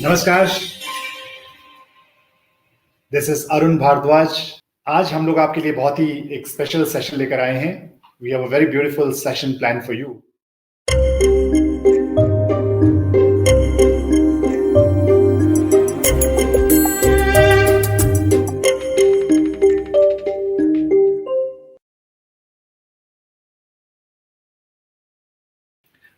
नमस्कार, this is Arun Bhardwaj. आज हम लोग आपके लिए बहुत ही एक स्पेशल सेशन लेकर आए हैं। We have a very beautiful session plan for you.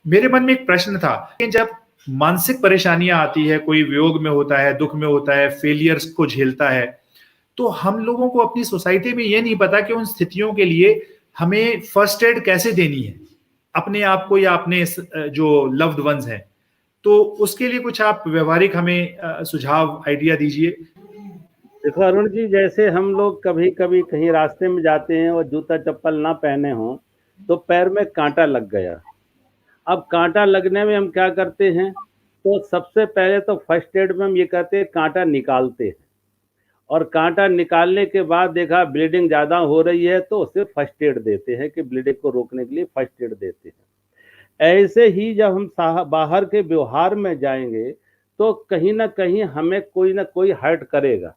मेरे मन में एक प्रश्न था कि जब मानसिक परेशानियां आती है, कोई वियोग में होता है, दुख में होता है, फेलियर्स को झेलता है, तो हम लोगों को अपनी सोसाइटी में ये नहीं पता कि उन स्थितियों के लिए हमें फर्स्ट एड कैसे देनी है, अपने आप को या अपने जो लव्ड वंस हैं। तो उसके लिए कुछ आप व्यवहारिक हमें सुझाव, आइडिया दीजिए। देखो अरुण जी, जैसे हम लोग कभी कभी कहीं रास्ते में जाते हैं और जूता चप्पल ना पहने हों तो पैर में कांटा लग गया। अब कांटा लगने में हम क्या करते हैं? तो सबसे पहले तो फर्स्ट एड में हम ये कहते हैं, कांटा निकालते हैं। और कांटा निकालने के बाद देखा ब्लीडिंग ज़्यादा हो रही है तो उसे फर्स्ट एड देते हैं कि ब्लीडिंग को रोकने के लिए फर्स्ट एड देते हैं। ऐसे ही जब हम बाहर के व्यवहार में जाएंगे तो कहीं ना कहीं हमें कोई ना कोई हर्ट करेगा।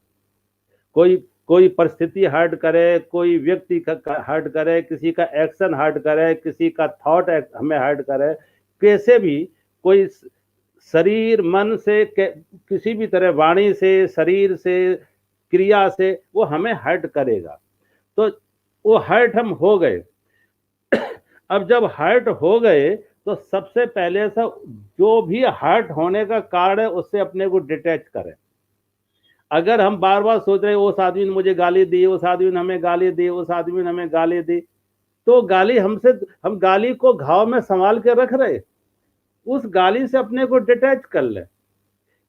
कोई कोई परिस्थिति हर्ट करे, कोई व्यक्ति का हर्ट करे, किसी का एक्शन हर्ट करे, किसी का थॉट हमें हर्ट करे। कैसे भी कोई शरीर मन से किसी भी तरह, वाणी से, शरीर से, क्रिया से वो हमें हर्ट करेगा। तो वो हर्ट हम हो गए। अब जब हर्ट हो गए तो सबसे पहले से जो भी हर्ट होने का कारण है उससे अपने को डिटैच करें। अगर हम बार बार सोच रहे उस आदमी ने मुझे गाली दी, उस आदमी ने हमें गाली दी, उस आदमी ने हमें गाली दी, तो गाली हमसे, हम गाली को घाव में संभाल के रख रहे। उस गाली से अपने को डिटैच कर ले।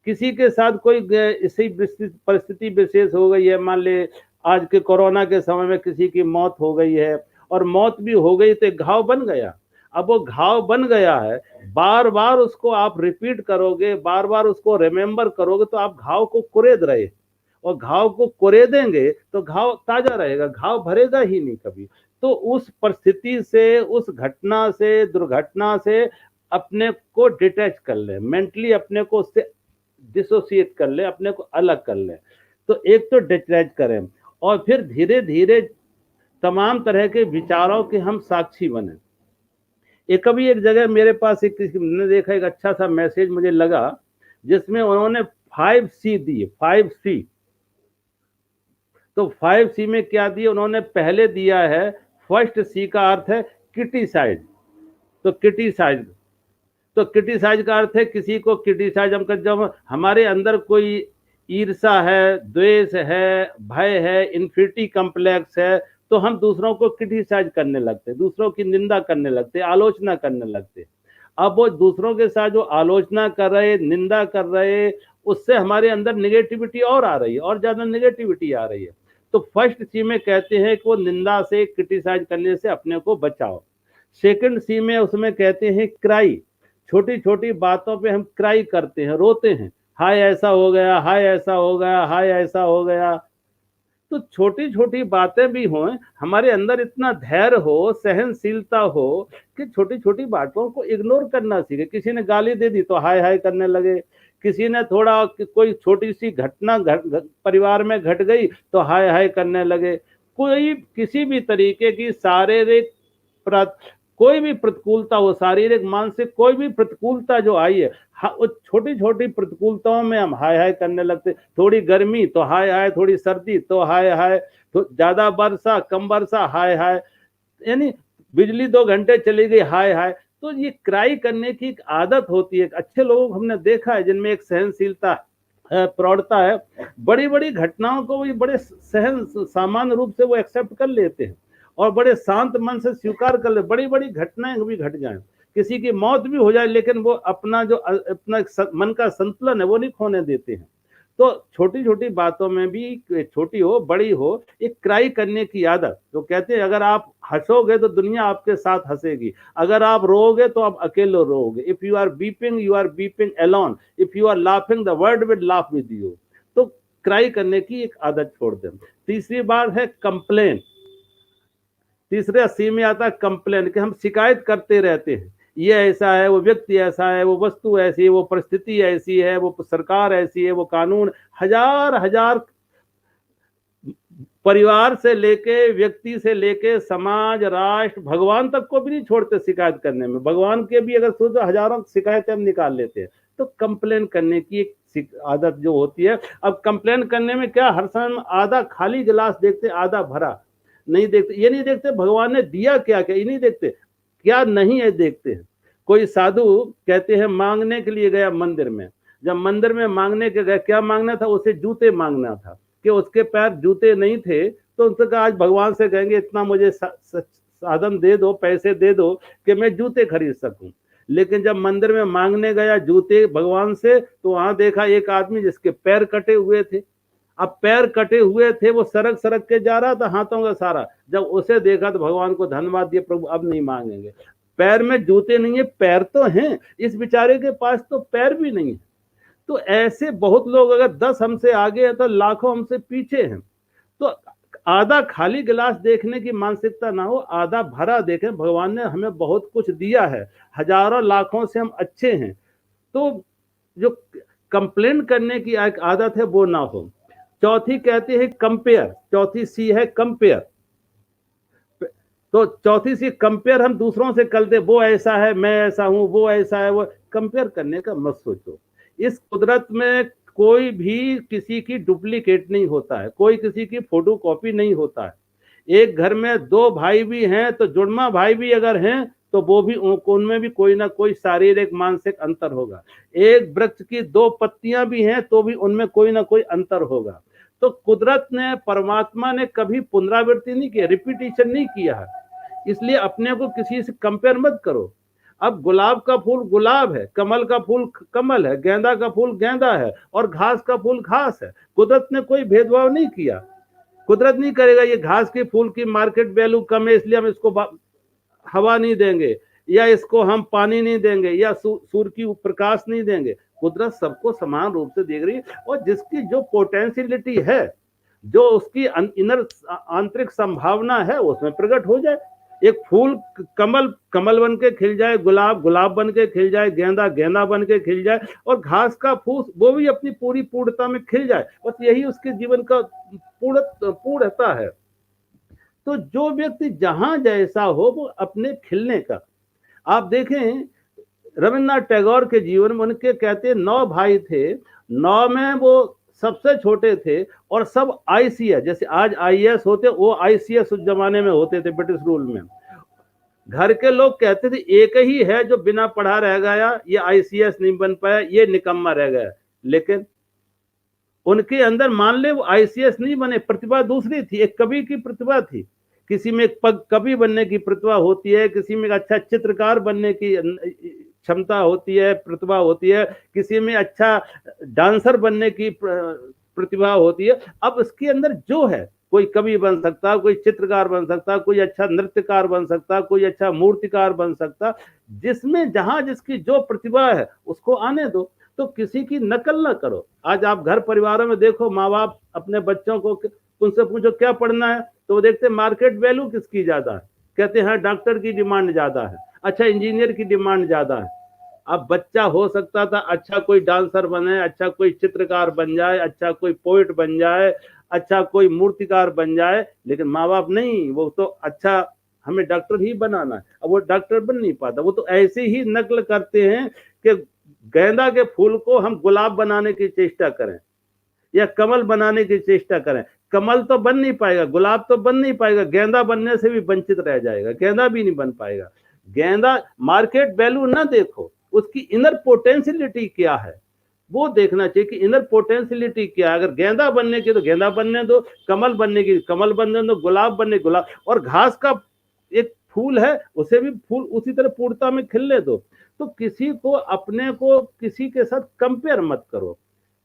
किसी के साथ कोई इसी परिस्थिति विशेष हो गई है, मान ले आज के कोरोना के समय में किसी की मौत हो गई है, और मौत भी हो गई तो एक घाव बन गया। अब वो घाव बन गया है, बार बार उसको आप रिपीट करोगे, बार बार उसको रिमेंबर करोगे तो आप घाव को कुरेद रहे, और घाव को कुरेदेंगे तो घाव ताजा रहेगा, घाव भरेगा ही नहीं कभी। तो उस परिस्थिति से, उस घटना से, दुर्घटना से अपने को डिटैच कर ले, मेंटली अपने को उससे डिसोसिएट कर ले, अपने को अलग कर ले। तो एक तो डिटैच करें, और फिर धीरे धीरे तमाम तरह के विचारों के हम साक्षी बने। कभी एक जगह मेरे पास मैंने देखा, एक अच्छा सा मैसेज मुझे लगा जिसमें उन्होंने 5C दिए, 5C। तो 5C में क्या दिया उन्होंने? पहले दिया है, फर्स्ट C का अर्थ है क्रिटिसाइज। तो क्रिटिसाइज, तो क्रिटिसाइज का अर्थ है किसी को क्रिटिसाइज हम कर, जब हमारे अंदर कोई ईर्षा है, द्वेष है, भय है, इन्फिनिटी कम्प्लेक्स है, तो हम दूसरों को क्रिटिसाइज करने लगते, दूसरों की निंदा करने लगते, आलोचना करने लगते। अब वो दूसरों के साथ जो आलोचना कर रहे, निंदा कर रहे, उससे हमारे अंदर निगेटिविटी और आ रही है, और ज्यादा निगेटिविटी आ रही है। तो फर्स्ट सी में कहते हैं कि वो निंदा से, क्रिटिसाइज करने से अपने को बचाओ। सेकंड सी में उसमें कहते हैं क्राई। छोटी छोटी बातों पे हम क्राई करते हैं, रोते हैं, हाय ऐसा हो गया, हाय ऐसा हो गया, हाय ऐसा हो गया। तो छोटी छोटी बातें भी हों, हमारे अंदर इतना धैर्य हो, सहनशीलता हो कि छोटी छोटी बातों को इग्नोर करना सीखे। किसी ने गाली दे दी तो हाय हाय करने लगे, किसी ने थोड़ा कोई छोटी सी घटना परिवार में घट गई तो हाय हाय करने लगे। कोई किसी भी तरीके की शारीरिक कोई भी प्रतिकूलता हो, शारीरिक मानसिक कोई भी प्रतिकूलता जो आई है, छोटी छोटी प्रतिकूलताओं में हम हाय हाय करने लगते। थोड़ी गर्मी तो हाय हाय, थोड़ी सर्दी तो हाय हाय, तो ज्यादा वर्षा, कम वर्षा, हाय हाय, यानी बिजली 2 घंटे चली गई, हाय हाय। तो ये क्राई करने की एक आदत होती है। अच्छे लोगों को हमने देखा है जिनमें एक सहनशीलता, प्रौढ़ता है, बड़ी बड़ी घटनाओं को भी बड़े सामान्य रूप से वो एक्सेप्ट कर लेते हैं, और बड़े शांत मन से स्वीकार कर ले। बड़ी बड़ी घटनाएं भी घट जाएं, किसी की मौत भी हो जाए, लेकिन वो अपना जो अपना मन का संतुलन है वो नहीं खोने देते हैं। तो छोटी छोटी बातों में भी, छोटी हो बड़ी हो, एक क्राई करने की आदत। तो कहते हैं अगर आप हंसोगे तो दुनिया आपके साथ हंसेगी, अगर आप रोओगे तो आप अकेले रोओगे। If you are weeping, you are weeping alone, if you are laughing, the world will laugh with you. तो क्राई करने की एक आदत छोड़ दें। तीसरी बात है कंप्लेन। तीसरे सी में आता है कंप्लेन, कि हम शिकायत करते रहते हैं ये ऐसा है, वो व्यक्ति ऐसा है, वो वस्तु ऐसी है, वो परिस्थिति ऐसी है, वो सरकार ऐसी है, वो कानून, हजार हजार परिवार से लेके, व्यक्ति से लेके, समाज, राष्ट्र, भगवान तक को भी नहीं छोड़ते शिकायत करने में। भगवान के भी अगर सोचो हजारों शिकायतें हम निकाल लेते हैं। तो कंप्लेन करने की एक आदत जो होती है, अब कंप्लेन करने में क्या, हर समय आधा खाली गिलास देखते, आधा भरा नहीं देखते। ये नहीं देखते भगवान ने दिया क्या क्या, ये नहीं देखते, क्या नहीं है देखते हैं। कोई साधु कहते हैं मांगने के लिए गया मंदिर में, जब मंदिर में मांगने के गया, क्या मांगना था, उसे जूते मांगना था, कि उसके पैर जूते नहीं थे, तो उनसे कहा आज भगवान से कहेंगे इतना मुझे साधन दे दो, पैसे दे दो कि मैं जूते खरीद सकूं। लेकिन जब मंदिर में मांगने गया जूते भगवान से, तो वहां देखा एक आदमी जिसके पैर कटे हुए थे। अब पैर कटे हुए थे, वो सरक सरक के जा रहा था हाथों का सारा। जब उसे देखा तो भगवान को धन्यवाद दिया, प्रभु अब नहीं मांगेंगे। पैर में जूते नहीं है, पैर तो हैं, इस बेचारे के पास तो पैर भी नहीं है। तो ऐसे बहुत लोग, अगर 10 हमसे आगे हैं तो लाखों हमसे पीछे हैं। तो आधा खाली गिलास देखने की मानसिकता ना हो, आधा भरा देखें। भगवान ने हमें बहुत कुछ दिया है, हजारों लाखों से हम अच्छे हैं। तो जो कंप्लेन करने की एक आदत है वो ना हो। चौथी कहते हैं कंपेयर, चौथी सी है कंपेयर। तो चौथी सी कंपेयर हम दूसरों से करते, वो ऐसा है, मैं ऐसा हूं, वो ऐसा है, वो कंपेयर करने का मत सोचो। इस कुदरत में कोई भी किसी की डुप्लीकेट नहीं होता है, कोई किसी की फोटो कॉपी नहीं होता है। एक घर में 2 भाई भी हैं तो जुड़वा भाई भी अगर हैं तो वो भी उनमें भी कोई ना कोई शारीरिक मानसिक अंतर होगा। एक वृक्ष की 2 पत्तियां भी हैं तो भी उनमें कोई ना कोई अंतर होगा। तो कुदरत ने, परमात्मा ने कभी पुनरावृत्ति नहीं किया, रिपीटिशन नहीं किया है। इसलिए अपने को किसी से कंपेयर मत करो। अब गुलाब का फूल गुलाब है, कमल का फूल कमल है, गेंदा का फूल गेंदा है, और घास का फूल घास है। कुदरत ने कोई भेदभाव नहीं किया। कुदरत नहीं करेगा ये घास के फूल की मार्केट वैल्यू कम है इसलिए हम इसको हवा नहीं देंगे, या इसको हम पानी नहीं देंगे, या सूर्य की प्रकाश नहीं देंगे। कुदरत सबको समान रूप से देख रही है, और जिसकी जो पोटेंशियलिटी है, जो उसकी इनर आंतरिक संभावना है, उसमें प्रकट हो जाए। एक फूल कमल कमल बन के खिल जाए, गुलाब गुलाब बन के खिल जाए, गेंदा गेंदा बन के खिल जाए, और घास का फूल वो भी अपनी पूरी पूर्णता में खिल जाए। बस यही उसके जीवन का पूर्णता है। तो जो व्यक्ति जहां जैसा हो वो अपने खिलने का, आप देखें रविन्द्रनाथ टैगोर के जीवन में, उनके कहते 9 भाई थे, 9 में वो सबसे छोटे थे, और सब आईसीएस, जैसे आज आईएएस होते, वो आईसीएस उस जमाने में होते थे ब्रिटिश रूल में। घर के लोग कहते थे एक ही है जो बिना पढ़ा रह गया, ये आईसीएस नहीं बन पाया, ये निकम्मा रह गया। लेकिन उनके अंदर मान ले वो आईसीएस नहीं बने, प्रतिभा दूसरी थी, एक कवि की प्रतिभा थी। किसी में एक कवि बनने की प्रतिभा होती है, किसी में अच्छा चित्रकार बनने की क्षमता होती है, प्रतिभा होती है, किसी में अच्छा डांसर बनने की प्रतिभा होती है। अब इसके अंदर जो है, कोई कवि बन सकता, कोई चित्रकार बन सकता, कोई अच्छा नृत्यकार बन सकता, कोई अच्छा मूर्तिकार बन सकता। जिसमें जहां जिसकी जो प्रतिभा है उसको आने दो। तो किसी की नकल ना करो। आज आप घर परिवारों में देखो, माँ बाप अपने बच्चों को उनसे पूछो क्या पढ़ना है, तो वो देखते मार्केट वैल्यू किसकी ज्यादा है, कहते हैं डॉक्टर की डिमांड ज्यादा है, अच्छा इंजीनियर की डिमांड ज्यादा है। अब बच्चा हो सकता था अच्छा कोई डांसर बने, अच्छा कोई चित्रकार बन जाए, अच्छा कोई पोइट बन जाए, अच्छा कोई मूर्तिकार बन जाए, लेकिन माँ बाप नहीं, वो तो अच्छा हमें डॉक्टर ही बनाना है। अब वो डॉक्टर बन नहीं पाता। वो तो ऐसे ही नकल करते हैं कि गेंदा के फूल को हम गुलाब बनाने की चेष्टा करें या कमल बनाने की चेष्टा करें। कमल तो बन नहीं पाएगा, गुलाब तो बन नहीं पाएगा, गेंदा बनने से भी वंचित रह जाएगा, गेंदा भी नहीं बन पाएगा। गेंदा मार्केट वैल्यू ना देखो, उसकी इनर पोटेंशियलिटी क्या है वो देखना चाहिए कि इनर पोटेंशियलिटी क्या है। अगर गेंदा बनने की तो गेंदा बनने दो, कमल बनने की कमल बनने दो, गुलाब बनने गुलाब, और घास का एक फूल है उसे भी फूल उसी तरह पूर्णता में खिलने दो। तो किसी को, अपने को किसी के साथ कंपेयर मत करो,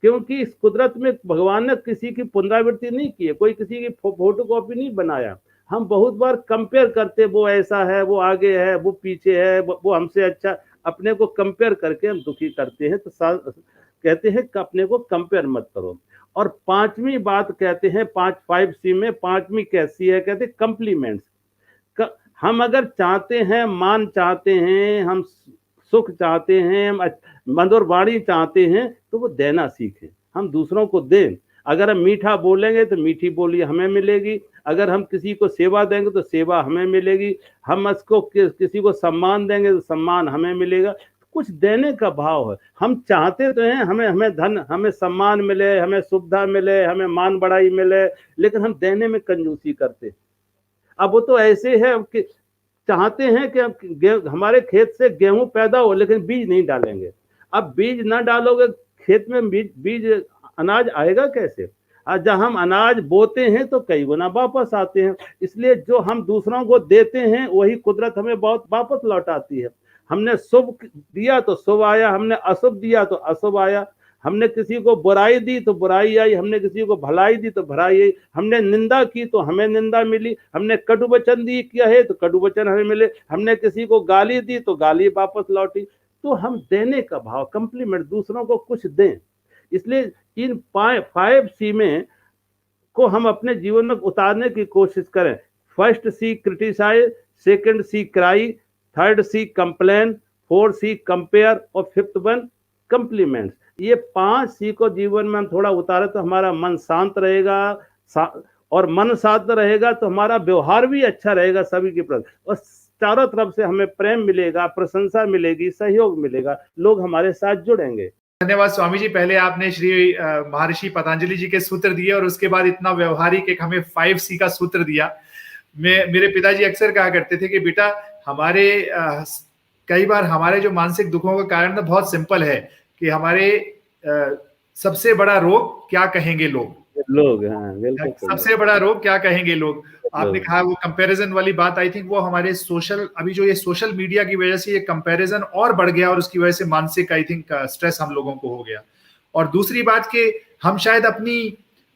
क्योंकि इस कुदरत में भगवान ने किसी की पुनरावृत्ति नहीं की है, कोई किसी की फोटो कॉपी नहीं बनाया। हम बहुत बार कंपेयर करते, वो ऐसा है, वो आगे है, वो पीछे है, वो हमसे अच्छा, अपने को कंपेयर करके हम दुखी करते हैं। तो कहते हैं कि अपने को कंपेयर मत करो। और 5वीं बात कहते हैं 5C में, 5वीं कैसी है, कहते हैं कम्प्लीमेंट्स। हम अगर चाहते हैं, मान चाहते हैं, हम सुख चाहते हैं, हम मधुर वाणी चाहते हैं, तो वो देना सीखें, हम दूसरों को दें। अगर हम मीठा बोलेंगे तो मीठी बोली हमें मिलेगी, अगर हम किसी को सेवा देंगे तो सेवा हमें मिलेगी, हम इसको किसी को सम्मान देंगे तो सम्मान हमें मिलेगा। कुछ देने का भाव है। हम चाहते तो हैं हमें हमें धन, हमें सम्मान मिले, हमें सुविधा मिले, हमें मान बढ़ाई मिले, लेकिन हम देने में कंजूसी करते। अब वो तो ऐसे है कि चाहते हैं कि हमारे खेत से गेहूं पैदा हो, लेकिन बीज नहीं डालेंगे। अब बीज ना डालोगे खेत में, बीज अनाज आएगा कैसे? जब हम अनाज बोते हैं तो कई गुना वापस आते हैं। इसलिए जो हम दूसरों को देते हैं वही कुदरत हमें बहुत वापस लौटाती है। हमने शुभ दिया तो शुभ आया, हमने अशुभ दिया तो अशुभ आया, हमने किसी को बुराई दी तो बुराई आई, हमने किसी को भलाई दी तो भलाई आई, हमने निंदा की तो हमें निंदा मिली, हमने कटु वचन दी किया है तो कटु वचन हमें मिले, हमने किसी को गाली दी तो गाली वापस लौटी। तो हम देने का भाव, कंप्लीमेंट, दूसरों को कुछ दें। इसलिए इन 5C में को हम अपने जीवन में उतारने की कोशिश करें। First C criticise, second C cry, third C complain, 4C compare और 5th वन कंप्लीमेंट्स। ये 5C को जीवन में हम थोड़ा उतारे तो हमारा मन शांत रहेगा, और मन शांत रहेगा तो हमारा व्यवहार भी अच्छा रहेगा सभी के प्रति, और चारों तरफ से हमें प्रेम मिलेगा, प्रशंसा मिलेगी, सहयोग मिलेगा, लोग हमारे साथ जुड़ेंगे। धन्यवाद स्वामी जी। पहले आपने श्री महर्षि पतंजलि जी के सूत्र दिए और उसके बाद इतना व्यवहारिक एक हमें 5C का सूत्र दिया। मेरे पिताजी अक्सर कहा करते थे कि बेटा हमारे कई बार हमारे जो मानसिक दुखों का कारण तो बहुत सिंपल है कि हमारे सबसे बड़ा रोग क्या कहेंगे लोग। हाँ, बिल्कुल सबसे बड़ा रोग क्या कहेंगे लोग। आपने कहा वो कंपैरिजन वाली बात, आई थिंक वो हमारे अभी जो ये सोशल मीडिया की वजह से ये कंपैरिजन और बढ़ गया और उसकी वजह से मानसिक आई थिंक स्ट्रेस हम लोगों को हो गया। और दूसरी बात कि हम शायद अपनी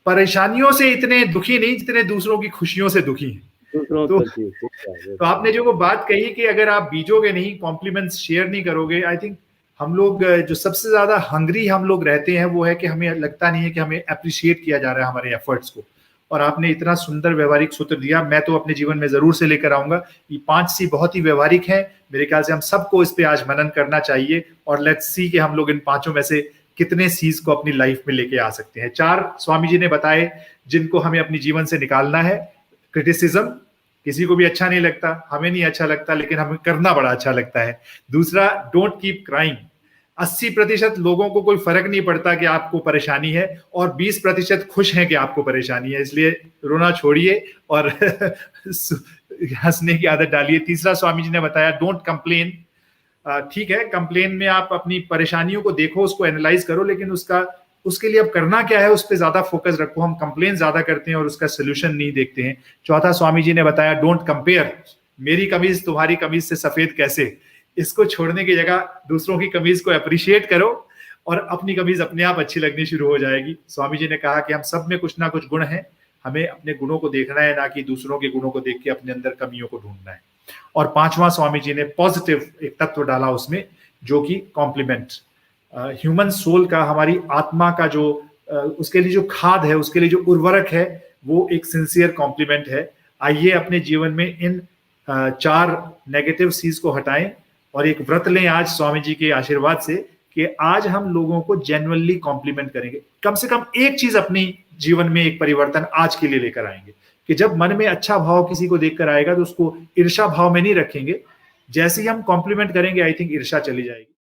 परेशानियों से इतने दुखी नहीं जितने दूसरों की खुशियों से दुखी हैं। तो आपने जो वो बात कही कि अगर आप बीजोगे नहीं, कॉम्प्लीमेंट्स शेयर नहीं करोगे, आई थिंक हम लोग जो सबसे ज्यादा हंग्री हम लोग रहते हैं वो है कि हमें लगता नहीं है कि हमें अप्रिशिएट किया जा रहा है हमारे एफर्ट्स को। और आपने इतना सुंदर व्यवहारिक सूत्र दिया, मैं तो अपने जीवन में जरूर से लेकर आऊंगा। ये 5C बहुत ही व्यवहारिक है, मेरे ख्याल से हम सबको इस पे आज मनन करना चाहिए और लेट्स सी कि हम लोग इन 5 में से कितने C's को अपनी लाइफ में लेके आ सकते हैं। 4 स्वामी जी ने बताए जिनको हमें अपने जीवन से निकालना है। क्रिटिसिज्म किसी को भी अच्छा नहीं लगता, हमें नहीं अच्छा लगता, लेकिन हमें करना बड़ा अच्छा लगता है। दूसरा, डोंट कीप क्राइंग। 80% लोगों को कोई फर्क नहीं पड़ता कि आपको परेशानी है और 20% खुश हैं कि आपको परेशानी है, इसलिए रोना छोड़िए और हंसने की आदत डालिए। तीसरा स्वामी जी ने बताया डोंट कंप्लेन। ठीक है, कंप्लेन में आप अपनी परेशानियों को देखो, उसको एनालाइज करो, लेकिन उसके लिए अब करना क्या है उस पर ज्यादा फोकस रखो। हम कंप्लेन ज्यादा करते हैं और उसका सोल्यूशन नहीं देखते हैं। चौथा स्वामी जी ने बताया डोंट कंपेयर। मेरी कमीज तुम्हारी कमीज से सफेद कैसे, इसको छोड़ने की जगह दूसरों की कमीज को अप्रिशिएट करो और अपनी कमीज अपने आप अच्छी लगनी शुरू हो जाएगी। स्वामी जी ने कहा कि हम सब में कुछ ना कुछ गुण है, हमें अपने गुणों को देखना है, ना कि दूसरों के गुणों को देख के अपने अंदर कमियों को ढूंढना है। और 5वां स्वामी जी ने पॉजिटिव एक तत्व डाला उसमें, जो कि कॉम्प्लीमेंट। ह्यूमन सोल का, हमारी आत्मा का जो उसके लिए जो खाद है, उसके लिए जो उर्वरक है, वो एक सिंसियर कॉम्प्लीमेंट है। आइए अपने जीवन में इन 4 नेगेटिव C's को हटाएं और एक व्रत लें आज स्वामी जी के आशीर्वाद से कि आज हम लोगों को जेन्युइनली कॉम्प्लीमेंट करेंगे। कम से कम एक चीज अपनी जीवन में एक परिवर्तन आज के लिए लेकर आएंगे कि जब मन में अच्छा भाव किसी को देखकर आएगा तो उसको ईर्ष्या भाव में नहीं रखेंगे। जैसे ही हम कॉम्प्लीमेंट करेंगे आई थिंक ईर्ष्या चली जाएगी।